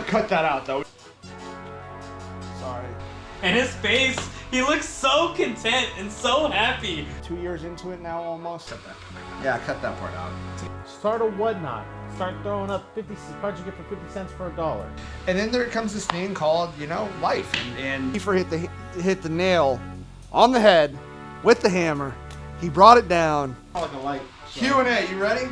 Cut that out, though. Sorry. And his face, he looks so content and so happy. 2 years into it now, almost. Cut that. Yeah, cut that part out. Start a whatnot. Start throwing up 50 cards you get for 50 cents for $1. And then there comes this thing called, you know, life. And Kiefer hit the nail on the head with the hammer. He brought it down. Like a light. Q&A, you ready?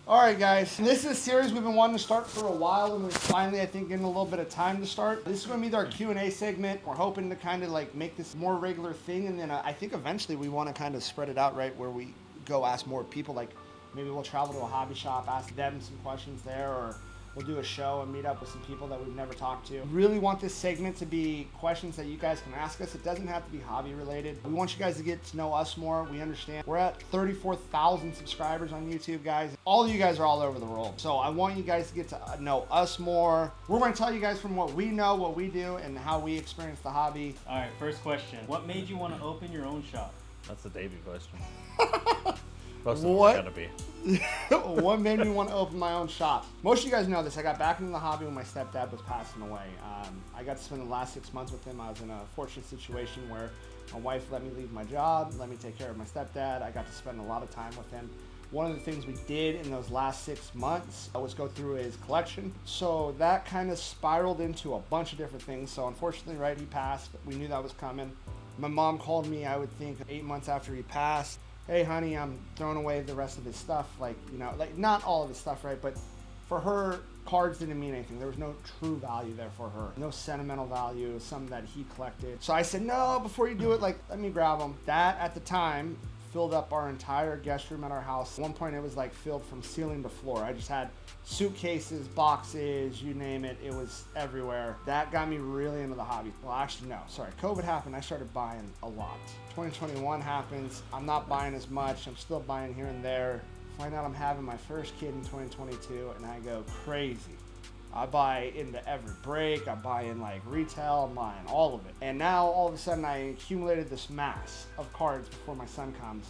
Alright guys, this is a series we've been wanting to start for a while, and we're finally, I think, getting a little bit of time to start. This is going to be our Q&A segment. We're hoping to kind of like make this more regular thing, and then I think eventually we want to kind of spread it out, right, where we go ask more people. Like maybe we'll travel to a hobby shop, ask them some questions there, or we'll do a show and meet up with some people that we've never talked to. Really want this segment to be questions that you guys can ask us. It doesn't have to be hobby related. We want you guys to get to know us more. We understand we're at 34,000 subscribers on YouTube, guys. All of you guys are all over the world. So I want you guys to get to know us more. We're going to tell you guys from what we know, what we do, and how we experience the hobby. All right, first question. What made you want to open your own shop? That's a Davey question. Most of What? Gotta be. What made me want to open my own shop? Most of you guys know this. I got back into the hobby when my stepdad was passing away. I got to spend the last 6 months with him. I was in a fortunate situation where my wife let me leave my job, let me take care of my stepdad. I got to spend a lot of time with him. One of the things we did in those last 6 months was go through his collection. So that kind of spiraled into a bunch of different things. So unfortunately, right, he passed. We knew that was coming. My mom called me, I would think, 8 months after he passed. Hey honey, I'm throwing away the rest of his stuff. Like, you know, like not all of his stuff, right? But for her, cards didn't mean anything. There was no true value there for her. No sentimental value, something that he collected. So I said, no, before you do it, like, let me grab them. That, at the time, filled up our entire guest room at our house. At one point, it was like filled from ceiling to floor. I just had suitcases, boxes, you name it. It was everywhere. That got me really into the hobby. Well, actually, no. Sorry. COVID happened. I started buying a lot. 2021 happens. I'm not buying as much. I'm still buying here and there. Find out I'm having my first kid in 2022, and I go crazy. I buy into every break. I buy in like retail. I'm buying all of it. And now all of a sudden I accumulated this mass of cards before my son comes.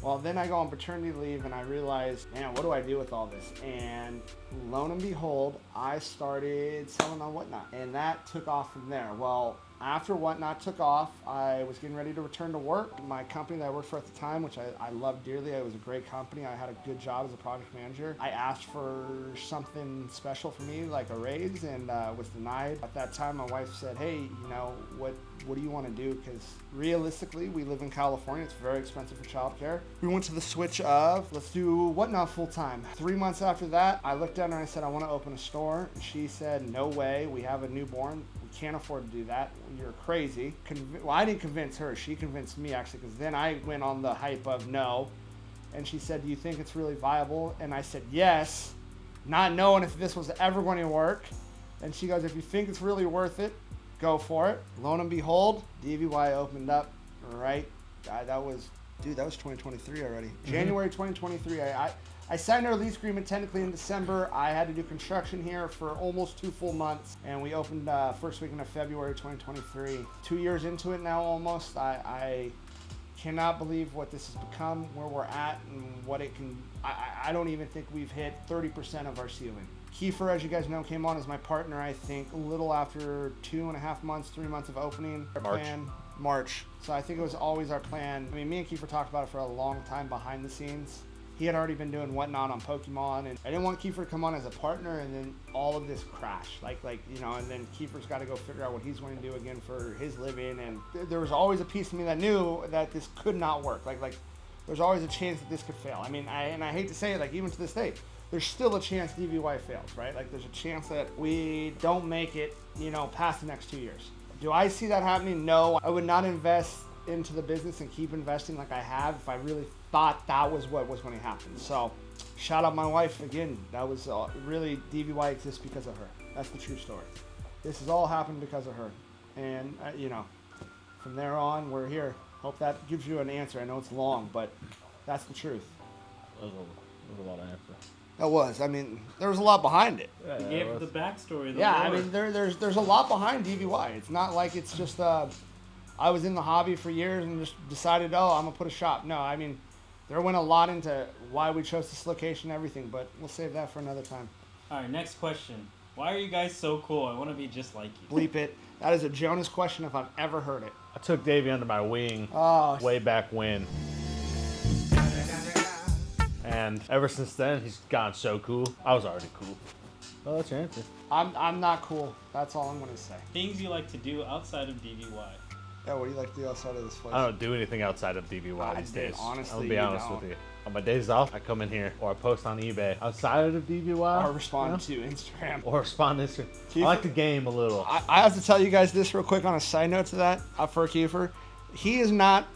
Well, then I go on paternity leave and I realize, man, what do I do with all this? And lo and behold, I started selling on Whatnot, and that took off from there. Well, after Whatnot took off, I was getting ready to return to work. My company that I worked for at the time, which I loved dearly, it was a great company. I had a good job as a project manager. I asked for something special for me, like a raise, and was denied. At that time, my wife said, hey, you know, what do you want to do? Because realistically, we live in California. It's very expensive for childcare. We went to the switch of, let's do Whatnot full time. 3 months after that, I looked at her and I said, I want to open a store. And she said, no way. We have a newborn. We can't afford to do that. You're crazy. Well, I didn't convince her. She convinced me, actually, because then I went on the hype of no. And she said, do you think it's really viable? And I said, yes, not knowing if this was ever going to work. And she goes, if you think it's really worth it, go for it. Lo and behold, DVY opened up, right? That was 2023 already. Mm-hmm. January 2023. I signed our lease agreement technically in December. I had to do construction here for almost 2 full months, and we opened first weekend of February 2023. 2 years into it now almost. I cannot believe what this has become, where we're at, and what it can. I don't even think we've hit 30% of our ceiling. Kiefer, as you guys know, came on as my partner, I think, a little after 2.5 months, 3 months of opening. March. So I think it was always our plan. I mean, me and Kiefer talked about it for a long time behind the scenes. He had already been doing Whatnot on Pokemon, and I didn't want Kiefer to come on as a partner, and then all of this crash. Like you know, and then Kiefer's got to go figure out what he's going to do again for his living, and there was always a piece of me that knew that this could not work. Like there's always a chance that this could fail. I mean, I hate to say it, like even to this day, there's still a chance DVY fails, right? Like there's a chance that we don't make it, you know, past the next 2 years. Do I see that happening? No. I would not invest into the business and keep investing like I have if I really thought that was what was going to happen. So shout out my wife again. That was really, DVY exists because of her. That's the true story. This has all happened because of her. And you know, from there on, we're here. Hope that gives you an answer. I know it's long, but that's the truth. That was a lot of answer. That was. I mean, there was a lot behind it. Yeah, He it gave was. the backstory. The Yeah, I lore. mean, there's a lot behind DVY. It's not like it's just I was in the hobby for years and just decided, oh, I'm gonna put a shop. No, I mean, there went a lot into why we chose this location and everything, but we'll save that for another time. All right, next question. Why are you guys so cool? I want to be just like you. Bleep it. That is a Jonas question if I've ever heard it. I took Davey under my wing Oh, way back when. And ever since then, he's gotten so cool. I was already cool. Oh, that's your answer. I'm not cool. That's all I'm gonna say. Things you like to do outside of DVY. Yeah, what do you like to do outside of this place? I don't do anything outside of DVY these days. Honestly, I'll be you honest don't. with you. On my days off, I come in here or I post on eBay. Outside of DVY, Or respond to Instagram. or respond to Instagram. I Kiefer? like the game a little. I have to tell you guys this real quick on a side note to that. For Kiefer, he is not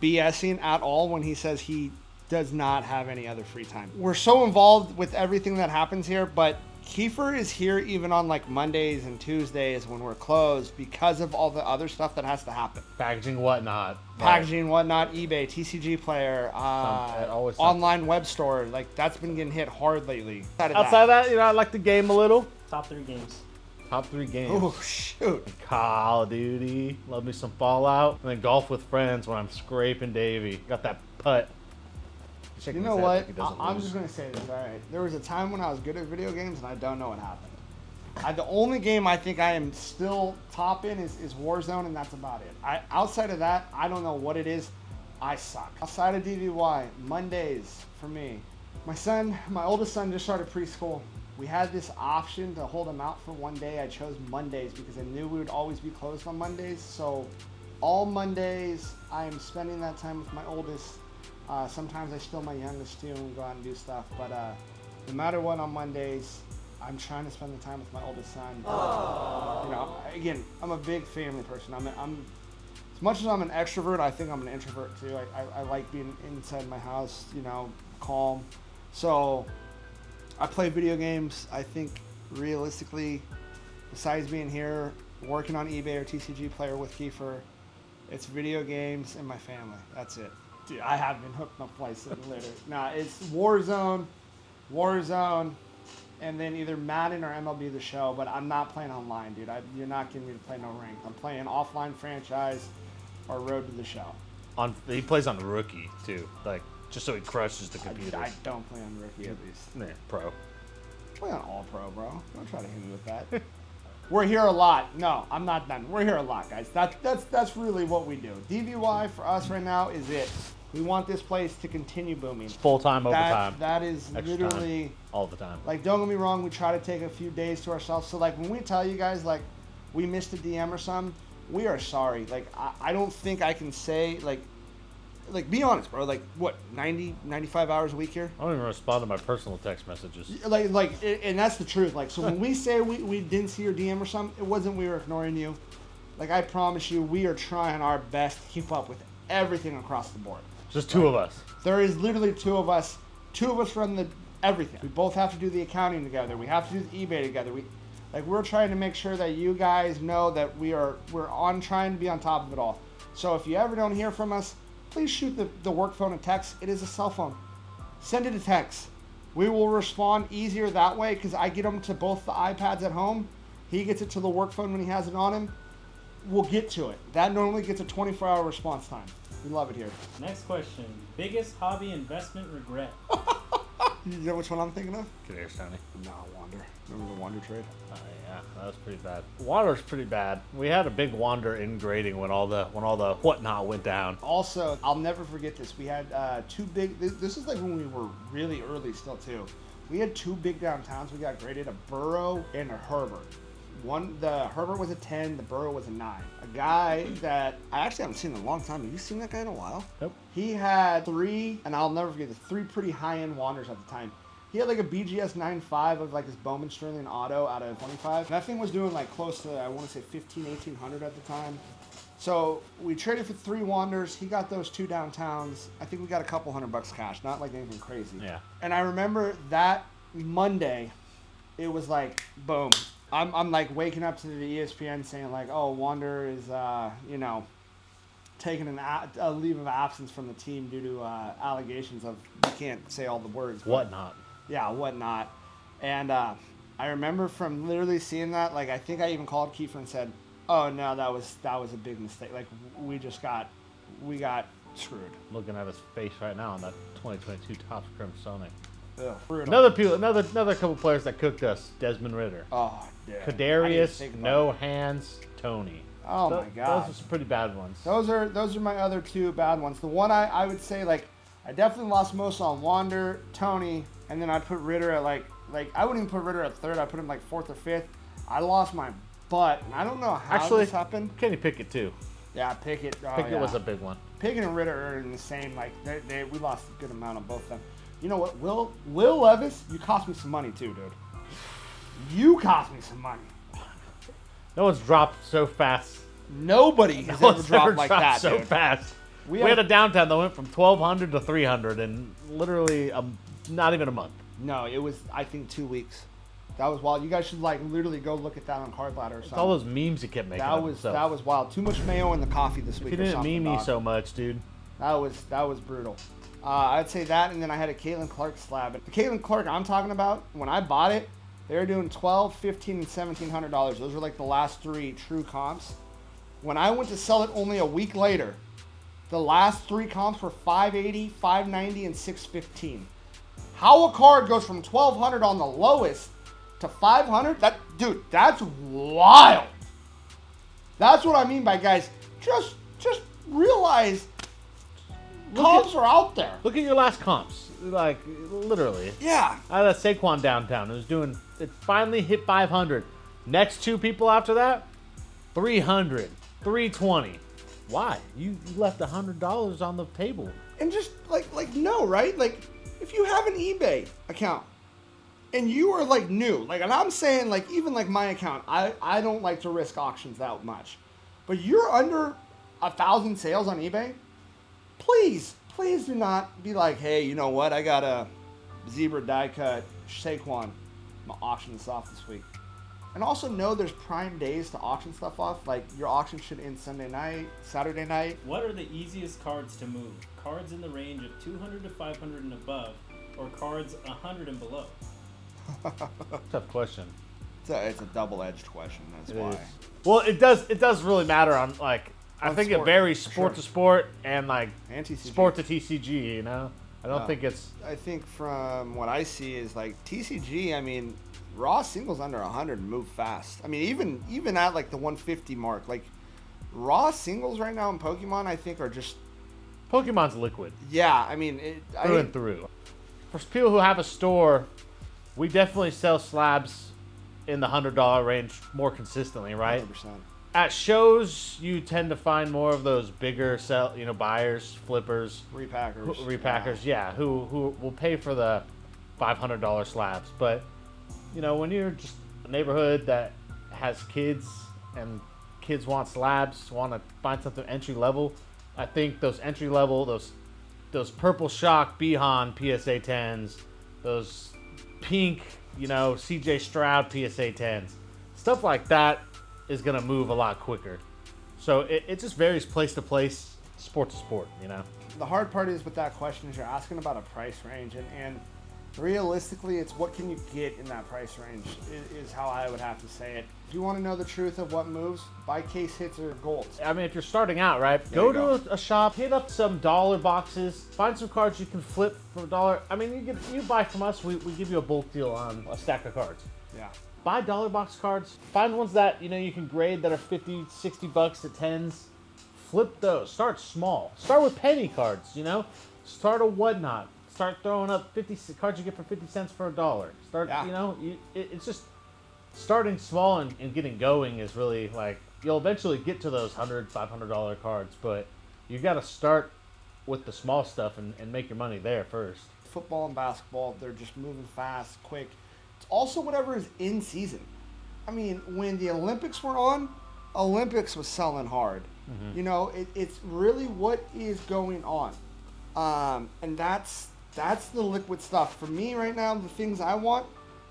BSing at all when he says he does not have any other free time. We're so involved with everything that happens here, but Kiefer is here even on like Mondays and Tuesdays when we're closed because of all the other stuff that has to happen. Packaging, whatnot. Packaging, whatnot, eBay, TCG player, always online web store. Like that's been getting hit hard lately. Outside of that, I like the game a little. Top 3 games. Top 3 games. Oh shoot! Call of Duty. Love me some Fallout. And then golf with friends when I'm scraping Davey. Got that putt. You know what? I'm just gonna say this. All right, there was a time when I was good at video games, and I don't know what happened. The only game I think I am still top in is Warzone, and that's about it. Outside of that, I don't know what it is. I suck. Outside of DVY, Mondays for me. My oldest son just started preschool. We had this option to hold him out for one day. I chose Mondays because I knew we would always be closed on Mondays. So all Mondays, I am spending that time with my oldest. Sometimes I still my youngest too, and we go out and do stuff. But no matter what, on Mondays, I'm trying to spend the time with my oldest son. Again, I'm a big family person. I'm as much as I'm an extrovert, I think I'm an introvert too. I like being inside my house, calm. So I play video games. I think realistically, besides being here, working on eBay or TCG player with Kiefer, it's video games and my family. That's it. Dude, I have been hooked up twice later. Nah, it's Warzone, and then either Madden or MLB The Show. But I'm not playing online, dude. You're not getting me to play no ranked. I'm playing offline franchise or Road to the Show. He plays on the rookie too, like just so he crushes the computer. I don't play on rookie at least. Yeah, pro. Play on all pro, bro. Don't try to hit me with that. We're here a lot. No, I'm not done. We're here a lot, guys. That's really what we do. DVY for us right now is it. We want this place to continue booming. Full-time overtime. That is Extra literally time. All the time. Like, don't get me wrong, we try to take a few days to ourselves. So like when we tell you guys like we missed a DM or something, we are sorry. Like I don't think I can say like be honest, bro. Like what, 90, 95 hours a week here? I don't even respond to my personal text messages. And that's the truth. Like, so when we say we didn't see your DM or something, it wasn't we were ignoring you. Like, I promise you, we are trying our best to keep up with everything across the board. Just two of us. There is literally two of us. Two of us run everything. We both have to do the accounting together. We have to do the eBay together. We're trying to make sure that you guys know that we're trying to be on top of it all. So if you ever don't hear from us, please shoot the work phone a text. It is a cell phone. Send it a text. We will respond easier that way because I get them to both the iPads at home. He gets it to the work phone when he has it on him. We'll get to it. That normally gets a 24-hour response time. We love it here. Next question. Biggest hobby investment regret? You know which one I'm thinking of? Good ears, Tony. No, Wander. Remember the Wander trade? Yeah, that was pretty bad. Wander's pretty bad. We had a big Wander in grading when all the whatnot went down. Also, I'll never forget this. We had two big. This is like when we were really early still too. We had two big downtowns. We got graded: a Burrow and a Herbert. The Herbert was a 10, the Burrow was a 9. A guy that I actually haven't seen in a long time. Have you seen that guy in a while? Nope. He had three, and I'll never forget the three pretty high-end Wanders at the time. He had like a BGS 9.5 of like this Bowman Sterling auto out of 25. That thing was doing like close to, I want to say 1800 at the time. So we traded for 3 Wanders. He got those 2 downtowns. I think we got a couple $100 cash, not like anything crazy. Yeah. And I remember that Monday, it was like, boom. I'm like waking up to the ESPN saying like, oh, Wander is, taken a leave of absence from the team due to allegations of you can't say all the words. Whatnot. Yeah, whatnot. And I remember from literally seeing that, like I think I even called Kiefer and said, "Oh no, that was a big mistake. Like we got screwed." Looking at his face right now on that 2022 Topps Chrome Sonic. Ugh, brutal. Another couple players that cooked us. Desmond Ritter. Oh, yeah. Kadarius, No Hands, Tony. Oh my God. Those are some pretty bad ones. Those are my other two bad ones. The one I would say, like, I definitely lost most on Wander, Tony, and then I'd put Ritter at like I wouldn't even put Ritter at third. I'd put him like fourth or fifth. I lost my butt, and I don't know how this happened. Kenny Pickett too. Yeah, Pickett. Oh, Pickett yeah. was a big one. Pickett and Ritter are in the same. Like we lost a good amount on both of them. You know what, Will Levis, you cost me some money too, dude. You cost me some money. No one's dropped so fast. Nobody has ever dropped like that, so dude. fast. We had a downtown that went from 1,200 to 300 in literally not even a month. No, it was, I think, 2 weeks. That was wild. You guys should like literally go look at that on Card Ladder or something. It's all those memes he kept making. That was wild. Too much mayo in the coffee this week. If you didn't meme me dog. so much, dude. That was brutal. I'd say that, and then I had a Caitlin Clark slab. The Caitlin Clark I'm talking about, when I bought it, they were doing $1,200, $1,500, and $1,700. Those were like the last three true comps. When I went to sell it only a week later, the last three comps were $580, $590, and $615. How a card goes from $1,200 on the lowest to $500? That's wild. That's what I mean by, guys, just realize comps are out there. Look at your last comps. Like, literally. Yeah. I had a Saquon downtown. It finally hit 500. Next two people after that, 300, 320. Why? You left $100 on the table. And just like no, right? Like if you have an eBay account and you are like new, like, and I'm saying like even like my account, I don't like to risk auctions that much. But you're under 1,000 sales on eBay, please do not be like, hey, you know what? I got a zebra die cut Saquon. I'm gonna auction this off this week. And also know there's prime days to auction stuff off. Like your auction should end Sunday night, Saturday night. What are the easiest cards to move? Cards in the range of 200 to 500 and above, or cards 100 and below? Tough question. It's a double-edged question. That's why. Well, it does really matter on like. I think it varies sport to sport and like sport to TCG. You know, I don't think it's. I think from what I see is like TCG. I mean, raw singles under 100 move fast. I mean, even at like the 150 mark, like raw singles right now in Pokemon, I think are just. Pokemon's liquid. Yeah, I mean through and through. For people who have a store, we definitely sell slabs in the $100 range more consistently, right? 100%. At shows, you tend to find more of those bigger buyers, flippers, repackers, yeah, who will pay for the $500 slabs. But you know, when you're just a neighborhood that has kids and kids want slabs, want to find something entry level, I think those entry level, those purple shock Bihan PSA 10s, those pink, you know, CJ Stroud PSA 10s, stuff like that is going to move a lot quicker. So it just varies place to place, sport to sport, you know. The hard part is with that question is you're asking about a price range, and realistically, it's what can you get in that price range is how I would have to say it. If you want to know the truth of what moves, buy case hits or golds. I mean, if you're starting out, right, go to a shop, hit up some dollar boxes, find some cards you can flip for $1. I mean, you buy from us, we give you a bulk deal on a stack of cards. Yeah. Buy dollar box cards. Find ones that, you know, you can grade that are 50, 60 bucks at 10s. Flip those. Start small. Start with penny cards, you know. Start a whatnot. Start throwing up 50 cards you get for 50 cents for $1. Start, you know, it's just starting small and getting going is really like, you'll eventually get to those $100, $500 cards, but you got to start with the small stuff and make your money there first. Football and basketball, they're just moving fast, quick. It's also whatever is in season. I mean, when the Olympics were on, Olympics was selling hard. Mm-hmm. You know, it's really what is going on. And that's the liquid stuff. For me right now, the things I want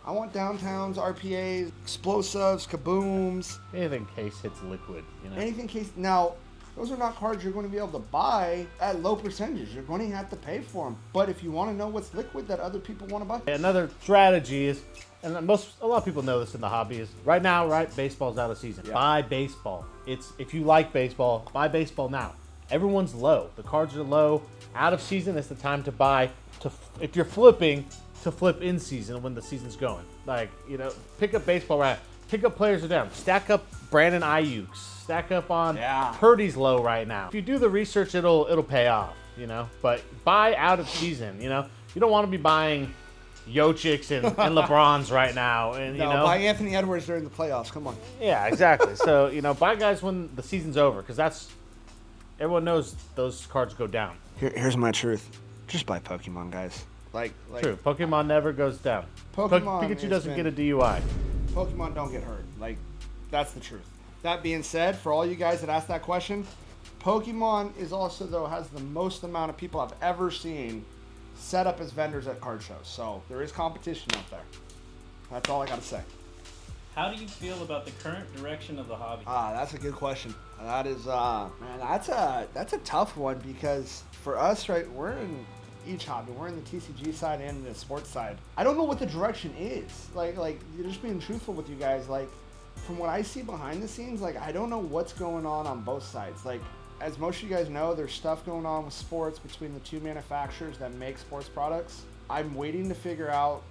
downtowns, RPAs, explosives, kabooms. Anything case hits liquid, you know. Anything case. Now, those are not cards you're going to be able to buy at low percentages. You're going to have to pay for them. But if you want to know what's liquid that other people want to buy. Another strategy is, and a lot of people know this in the hobby, is right now, baseball's out of season. Yeah. Buy baseball. If you like baseball, buy baseball now. Everyone's low. The cards are low. Out of season is the time to buy. If you're flipping, to flip in season when the season's going. Like, pick up baseball right now. Pick up players are down. Stack up Brandon Ayuk's. Stack up on Purdy's low right now. If you do the research, it'll pay off, But buy out of season, You don't want to be buying Jokics and LeBrons right now. And buy Anthony Edwards during the playoffs. Come on. Yeah, exactly. So, buy guys when the season's over, because everyone knows those cards go down. Here's my truth. Just buy Pokemon, guys. Like True. Pokemon never goes down. Pikachu doesn't get a DUI. Pokemon don't get hurt. Like, that's the truth. That being said, for all you guys that asked that question, Pokemon is also, though, has the most amount of people I've ever seen set up as vendors at card shows. So there is competition out there. That's all I got to say. How do you feel about the current direction of the hobby? That's a good question. That is, man, that's a tough one, because for us, right, we're in each hobby. We're in the TCG side and the sports side. I don't know what the direction is. Like you're just being truthful with you guys. Like, from what I see behind the scenes, like, I don't know what's going on both sides. Like, as most of you guys know, there's stuff going on with sports between the two manufacturers that make sports products. I'm waiting to figure out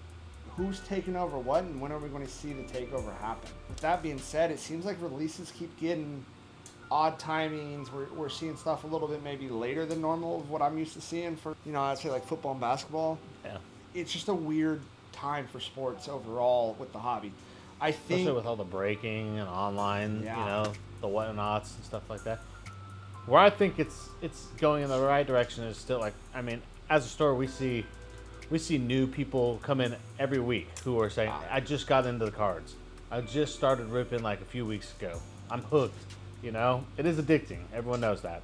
who's taking over what and when are we going to see the takeover happen. With that being said, it seems like releases keep getting odd timings. We're seeing stuff a little bit maybe later than normal of what I'm used to seeing for, I'd say like football and basketball. Yeah. It's just a weird time for sports overall with the hobby. I think, especially with all the breaking and online, the whatnots and stuff like that. Where I think it's going in the right direction is still, like, I mean, as a store, we see new people come in every week who are saying, I just got into the cards. I just started ripping like a few weeks ago. I'm hooked. It is addicting. Everyone knows that,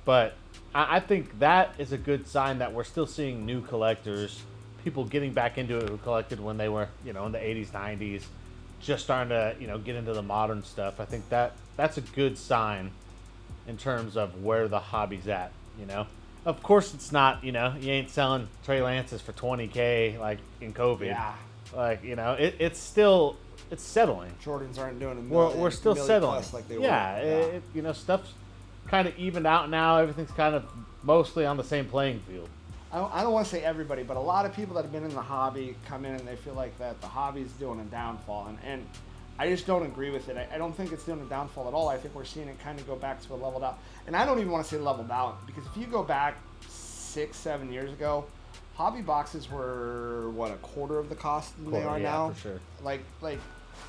But I think that is a good sign that we're still seeing new collectors, people getting back into it who collected when they were, in the 80s, 90s, just starting to, get into the modern stuff. I think that's a good sign in terms of where the hobby's at, Of course it's not, you ain't selling Trey Lances for $20K like in COVID. Yeah. Like, it's still... It's settling. Jordans aren't doing a million. We're still settling. Like they were. Yeah. Stuff's kind of evened out now. Everything's kind of mostly on the same playing field. I don't want to say everybody, but a lot of people that have been in the hobby come in and they feel like that the hobby's doing a downfall. And I just don't agree with it. I don't think it's doing a downfall at all. I think we're seeing it kind of go back to a leveled out. And I don't even want to say leveled out, because if you go back 6-7 years ago, hobby boxes were, what, a quarter of the cost than they are now? For sure. Like,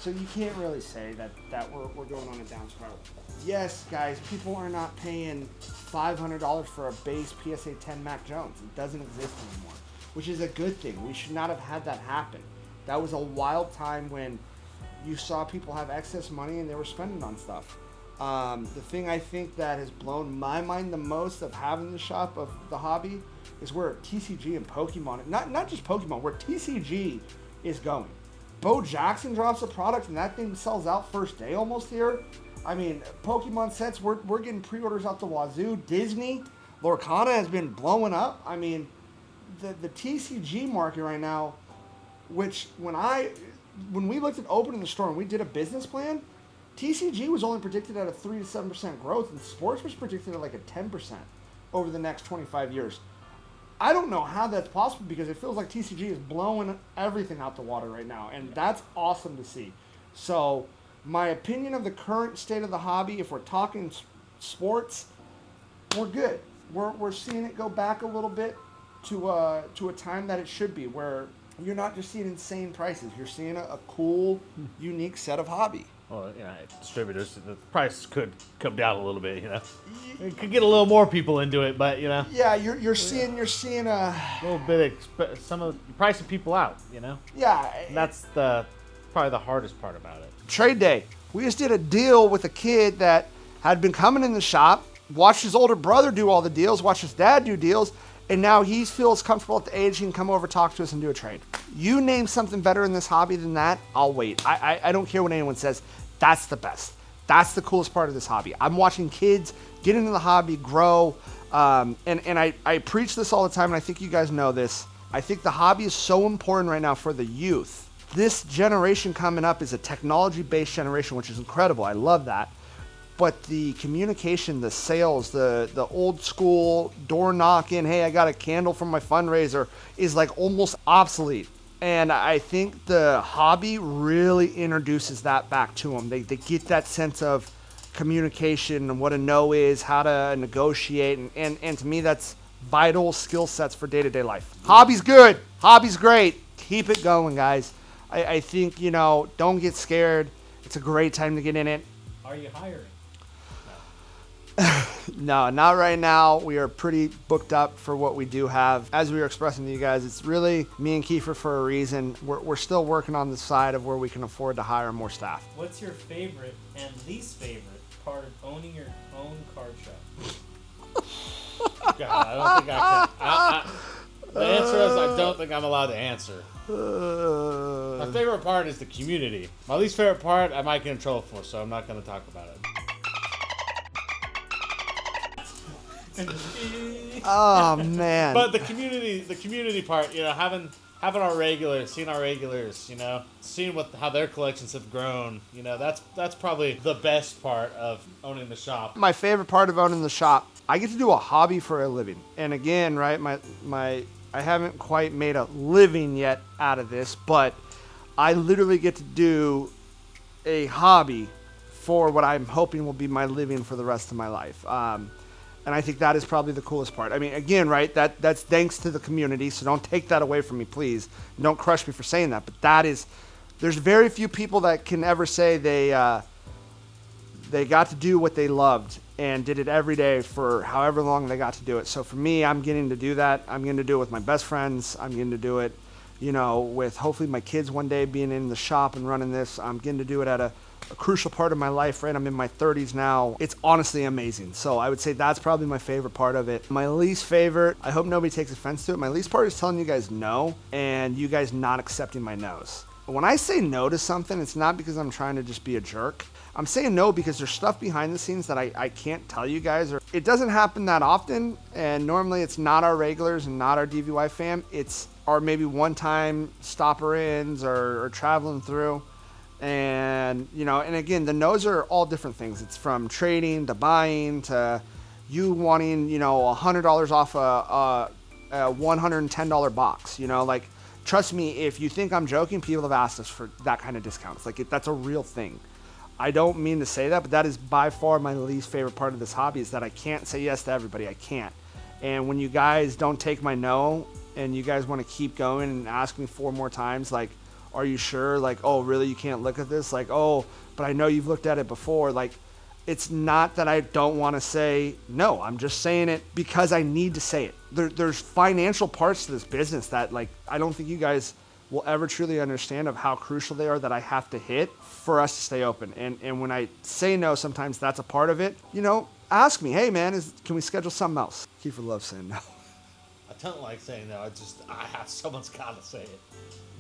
so you can't really say that we're going on a down spiral. Yes, guys, people are not paying $500 for a base PSA 10 Mac Jones. It doesn't exist anymore, which is a good thing. We should not have had that happen. That was a wild time when you saw people have excess money and they were spending on stuff. The thing I think that has blown my mind the most of having the shop of the hobby is where TCG and Pokemon, not just Pokemon, where TCG is going. Bo Jackson drops a product and that thing sells out first day almost here. I mean, Pokemon sets, we're getting pre-orders out the wazoo. Disney, Lorcana has been blowing up. I mean, the TCG market right now, which when we looked at opening the store and we did a business plan, TCG was only predicted at a 3 to 7% growth, and sports was predicted at like a 10% over the next 25 years. I don't know how that's possible, because it feels like TCG is blowing everything out the water right now, and that's awesome to see. So my opinion of the current state of the hobby, if we're talking sports, we're good. We're seeing it go back a little bit to a time that it should be, where you're not just seeing insane prices. You're seeing a cool, unique set of hobby. Well, distributors, the price could come down a little bit, It could get a little more people into it, but, Yeah, you're seeing a little bit of some of the pricing people out, Yeah. And that's probably the hardest part about it. Trade day. We just did a deal with a kid that had been coming in the shop, watched his older brother do all the deals, watched his dad do deals, and now he feels comfortable at the age he can come over, talk to us, and do a trade. You name something better in this hobby than that, I'll wait. I don't care what anyone says. That's the best. That's the coolest part of this hobby. I'm watching kids get into the hobby, grow, and I preach this all the time, and I think you guys know this. I think the hobby is so important right now for the youth. This generation coming up is a technology-based generation, which is incredible. I love that. But the communication, the sales, the old school door knocking, hey, I got a candle from my fundraiser, is like almost obsolete. And I think the hobby really introduces that back to them. They get that sense of communication and what a no is, how to negotiate. And to me, that's vital skill sets for day-to-day life. Hobby's good. Hobby's great. Keep it going, guys. I think, don't get scared. It's a great time to get in it. Are you hiring? No, not right now. We are pretty booked up for what we do have. As we were expressing to you guys, it's really me and Kiefer for a reason. We're still working on the side of where we can afford to hire more staff. What's your favorite and least favorite part of owning your own card shop? God, I don't think I can. The answer is I don't think I'm allowed to answer. My favorite part is the community. My least favorite part, I might get in trouble for, so I'm not going to talk about it. Oh man! But the community part, having our regulars, seeing our regulars, seeing how their collections have grown, that's probably the best part of owning the shop. My favorite part of owning the shop, I get to do a hobby for a living. And again, right, I haven't quite made a living yet out of this, but I literally get to do a hobby for what I'm hoping will be my living for the rest of my life. And I think that is probably the coolest part. I mean, again, right, that's thanks to the community, so don't take that away from me, please. Don't crush me for saying that. But there's very few people that can ever say they got to do what they loved and did it every day for however long they got to do it. So for me, I'm getting to do that. I'm getting to do it with my best friends. I'm getting to do it, with hopefully my kids one day being in the shop and running this. I'm getting to do it at a crucial part of my life, right? I'm in my 30s now. It's honestly amazing. So I would say that's probably my favorite part of it. My least favorite, I hope nobody takes offense to it. My least part is telling you guys no and you guys not accepting my no's. When I say no to something, it's not because I'm trying to just be a jerk. I'm saying no because there's stuff behind the scenes that I can't tell you guys. Or it doesn't happen that often, and normally it's not our regulars and not our DVY fam. It's our maybe one-time stopper-ins or traveling through. And, and again, the no's are all different things. It's from trading to buying to you wanting, $100 off a $110 box, trust me, if you think I'm joking, people have asked us for that kind of discounts. That's a real thing. I don't mean to say that, but that is by far my least favorite part of this hobby is that I can't say yes to everybody. I can't. And when you guys don't take my no and you guys want to keep going and ask me 4 more times, are you sure? Oh, really? You can't look at this? Oh, but I know you've looked at it before. It's not that I don't want to say no. I'm just saying it because I need to say it. There's financial parts to this business that, I don't think you guys will ever truly understand of how crucial they are that I have to hit for us to stay open. And when I say no, sometimes that's a part of it. Ask me, hey, man, can we schedule something else? Kiefer loves saying no. I don't like saying no. Someone's got to say it.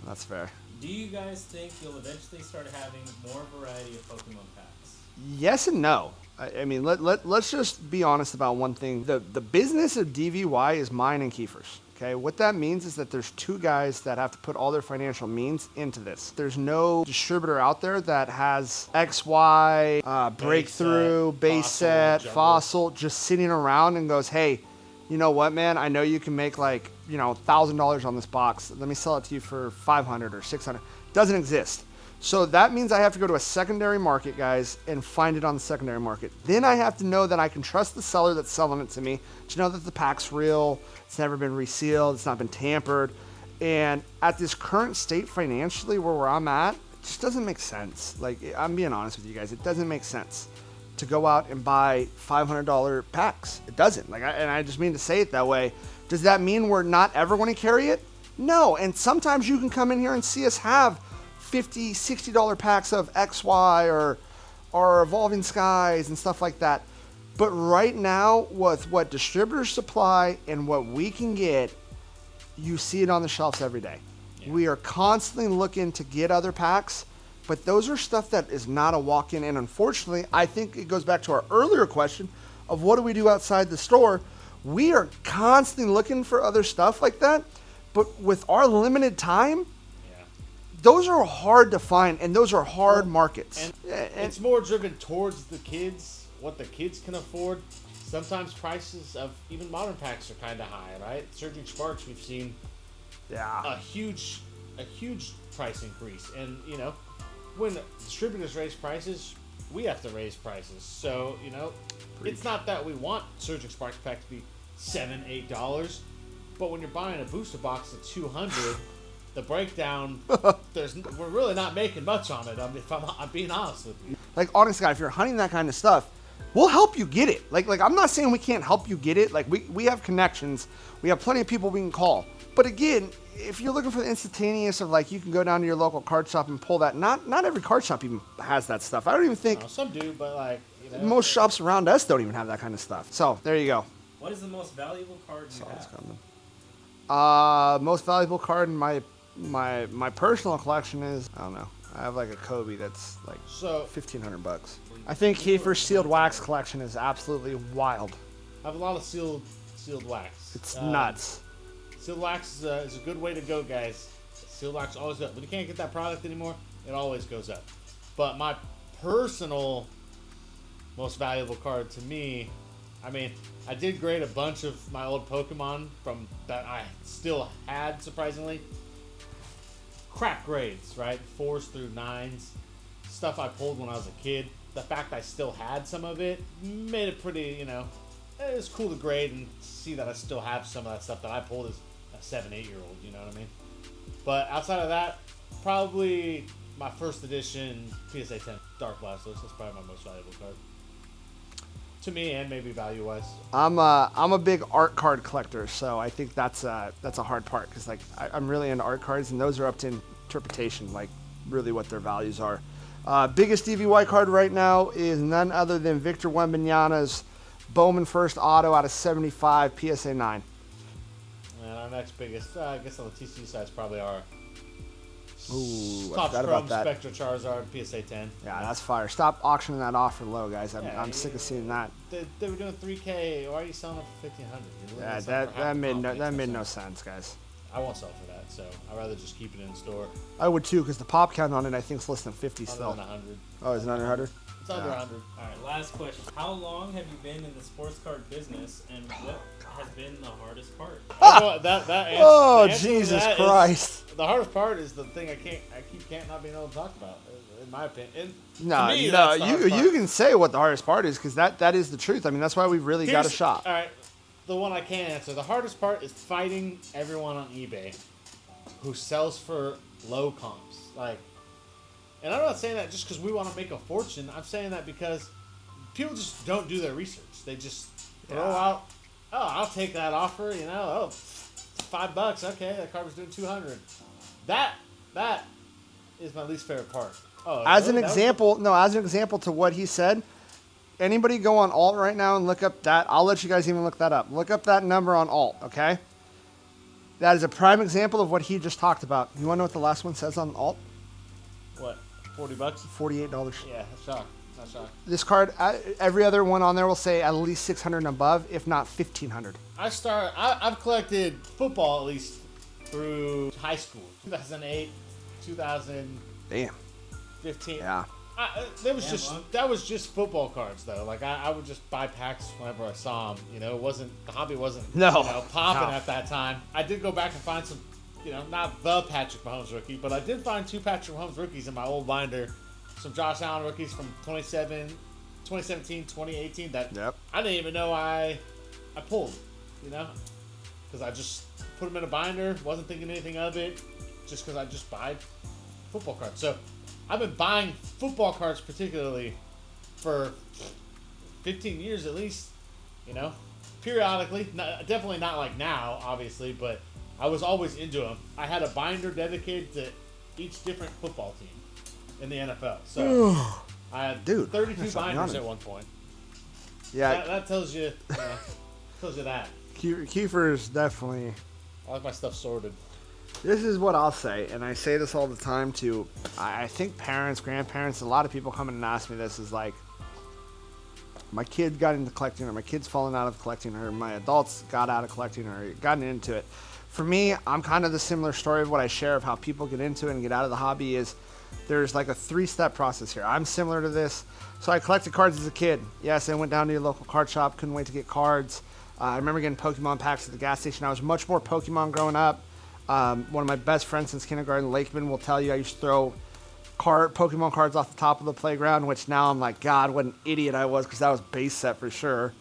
That's fair. Do you guys think you'll eventually start having more variety of Pokemon packs? Yes and no. I mean, let's just be honest about one thing. The business of DVY is mine and Kiefer's. Okay, what that means is that there's 2 guys that have to put all their financial means into this. There's no distributor out there that has XY, Breakthrough, Base Set, Fossil just sitting around and goes, hey, you know what, man? I know you can make $1,000 on this box. Let me sell it to you for $500 or $600. Doesn't exist. So that means I have to go to a secondary market, guys, and find it on the secondary market. Then I have to know that I can trust the seller that's selling it to me to know that the pack's real, it's never been resealed, it's not been tampered. And at this current state financially where I'm at, it just doesn't make sense. I'm being honest with you guys. It doesn't make sense to go out and buy $500 packs. It doesn't. And I just mean to say it that way. Does that mean we're not ever going to carry it? No. And sometimes you can come in here and see us have $50, $60 packs of XY or Evolving Skies and stuff like that. But right now, with what distributors supply and what we can get, you see it on the shelves every day. Yeah. We are constantly looking to get other packs But those are stuff that is not a walk-in. And unfortunately, I think it goes back to our earlier question of what do we do outside the store. We are constantly looking for other stuff like that. But with our limited time, those are hard to find, and those are hard markets. And it's more driven towards the kids, what the kids can afford. Sometimes prices of even modern packs are kind of high, right? Surging Sparks, we've seen a huge price increase. And, you know, when distributors raise prices, we have to raise prices. So, you know, it's not that we want Surging Sparks pack to be $7, $8, but when you're buying a booster box at $200, the breakdown, we're really not making much on it. If I'm being honest with you. Like, honestly, guys, if you're hunting that kind of stuff, we'll help you get it. Like I'm not saying we can't help you get it. Like we have connections. We have plenty of people we can call. But again, if you're looking for the instantaneous of like you can go down to your local card shop and pull that. Not every card shop even has that stuff. I don't even think some do, but like you know, most shops around us don't even have that kind of stuff. So there you go. What is the most valuable card you have? Most valuable card in my personal collection is, I don't know. I have like a Kobe that's like $1,500. I think Kiefer's sealed wax collection is absolutely wild. I have a lot of sealed wax. It's nuts. Sealed wax is a good way to go, guys. Sealed wax always up. When you can't get that product anymore, it always goes up. But my personal most valuable card to me, I mean, I did grade a bunch of my old Pokemon from that I still had, surprisingly. Crap grades, right? 4s through 9s. Stuff I pulled when I was a kid. The fact I still had some of it made it pretty, you know, it was cool to grade and see that I still have some of that stuff that I pulled as a 7, 8-year-old, you know what I mean? But outside of that, probably my first edition PSA 10 Dark Blastoise. That's probably my most valuable card. To me, and maybe value-wise. I'm a big art card collector, so I think that's a hard part because like I'm really into art cards, and those are up to interpretation, like really what their values are. Biggest DVY card right now is none other than Victor Wembanyama's Bowman First Auto out of 75 PSA 9. And our next biggest, I guess on the TCG side, is probably our Ooh, I Top forgot Chrome about that. Spectra Charizard PSA 10. Yeah, that's fire. Stop auctioning that off for low, guys. I'm sick of seeing that. They were doing 3K. Why are you selling it for 1,500? Yeah, that made no sense, guys. I won't sell for that, so I'd rather just keep it in store. I would too, because the pop count on it I think is less than 50 still. Under 100. Oh, is it under 100? It's under 100. All right, last question. How long have you been in the sports card business, and what has been the hardest part? Oh, Jesus Christ. The hardest part is the thing I can't not being able to talk about, in my opinion. No, you you can say what the hardest part is, because that is the truth. I mean, that's why we really got a shop. All right, the one I can't answer. The hardest part is fighting everyone on eBay who sells for low comps. Like, and I'm not saying that just because we want to make a fortune. I'm saying that because people just don't do their research. They just throw out, oh, I'll take that offer, you know, oh, $5, okay, that card was doing 200. That is my least favorite part. Oh, as an example to what he said, anybody go on Alt right now and look up that. I'll let you guys even look that up. Look up that number on Alt, okay? That is a prime example of what he just talked about. You want to know what the last one says on Alt? What, $40? $48. Yeah, that's shocked. That's shocked. This card, every other one on there will say at least 600 and above, if not 1,500. I've collected football at least through high school, 2008, 2015. Damn. Yeah. That was just football cards though. Like I would just buy packs whenever I saw them. You know, the hobby wasn't popping at that time. I did go back and find some, you know, not the Patrick Mahomes rookie, but I did find 2 Patrick Mahomes rookies in my old binder. Some Josh Allen rookies from 2017, 2018 that I didn't even know I pulled, you know, because I just put them in a binder, wasn't thinking anything of it, just because I just buy football cards. So I've been buying football cards particularly for 15 years at least, you know, periodically. Definitely not like now, obviously, but I was always into them. I had a binder dedicated to each different football team in the NFL. So I had 32 binders at one point. Yeah. That tells you, tells you that. Kiefer is definitely... I like my stuff sorted. This is what I'll say, and I say this all the time to, I think parents, grandparents, a lot of people come in and ask me this, is like, my kid got into collecting, or my kid's fallen out of collecting, or my adults got out of collecting, or gotten into it. For me, I'm kind of the similar story of what I share of how people get into it and get out of the hobby is there's like a 3-step process here. I'm similar to this. So I collected cards as a kid. Yes, I went down to your local card shop, couldn't wait to get cards. I remember getting Pokemon packs at the gas station. I was much more Pokemon growing up. One of my best friends since kindergarten, Lakeman, will tell you I used to throw Pokemon cards off the top of the playground, which now I'm like, God, what an idiot I was, because that was base set for sure.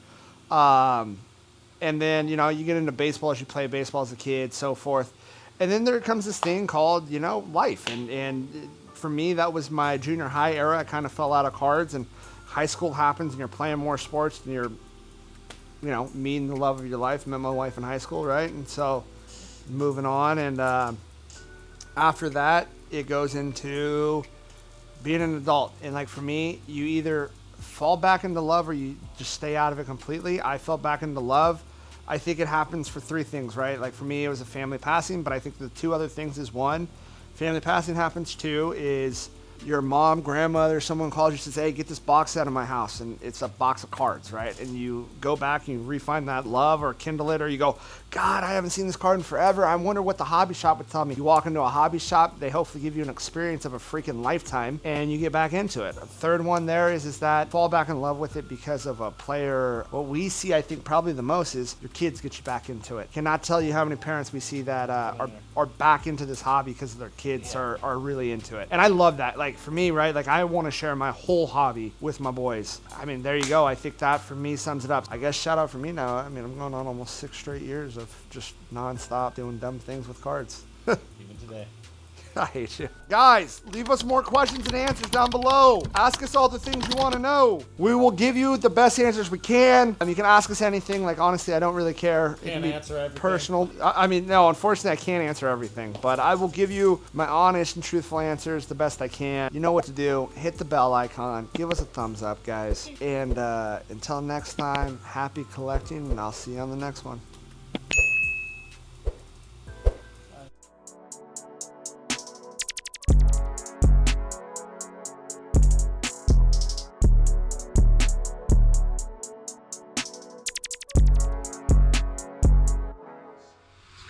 And then, you know, you get into baseball as you play baseball as a kid, so forth. And then there comes this thing called, you know, life. And for me, that was my junior high era. I kind of fell out of cards, and high school happens, and you're playing more sports, and you're, you know, meeting the love of your life. Met my wife in high school, right? And so moving on. And after that, it goes into being an adult. And like for me, you either fall back into love or you just stay out of it completely. I fell back into love. I think it happens for 3 things, right? Like for me, it was a family passing, but I think the 2 other things is 1, family passing happens. 2 is your mom, grandmother, someone calls you and says, hey, get this box out of my house. And it's a box of cards, right? And you go back and you refine that love or kindle it, or you go, God, I haven't seen this card in forever. I wonder what the hobby shop would tell me. You walk into a hobby shop, they hopefully give you an experience of a freaking lifetime, and you get back into it. A third one there is that fall back in love with it because of a player. What we see, I think, probably the most is your kids get you back into it. Cannot tell you how many parents we see that are back into this hobby because their kids are really into it. And I love that. Like for me, right, like I want to share my whole hobby with my boys. I mean, there you go. I think that for me sums it up. I guess shout out for me now. I mean, I'm going on almost 6 straight years of just nonstop doing dumb things with cards. Even today. I hate you. Guys, leave us more questions and answers down below. Ask us all the things you want to know. We will give you the best answers we can. You can ask us anything. Like, honestly, I don't really care. It can be answer everything. personal. I mean, no, unfortunately, I can't answer everything. But I will give you my honest and truthful answers the best I can. You know what to do. Hit the bell icon. Give us a thumbs up, guys. And until next time, happy collecting, and I'll see you on the next one.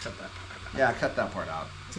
Cut that part out. Yeah, cut that part out.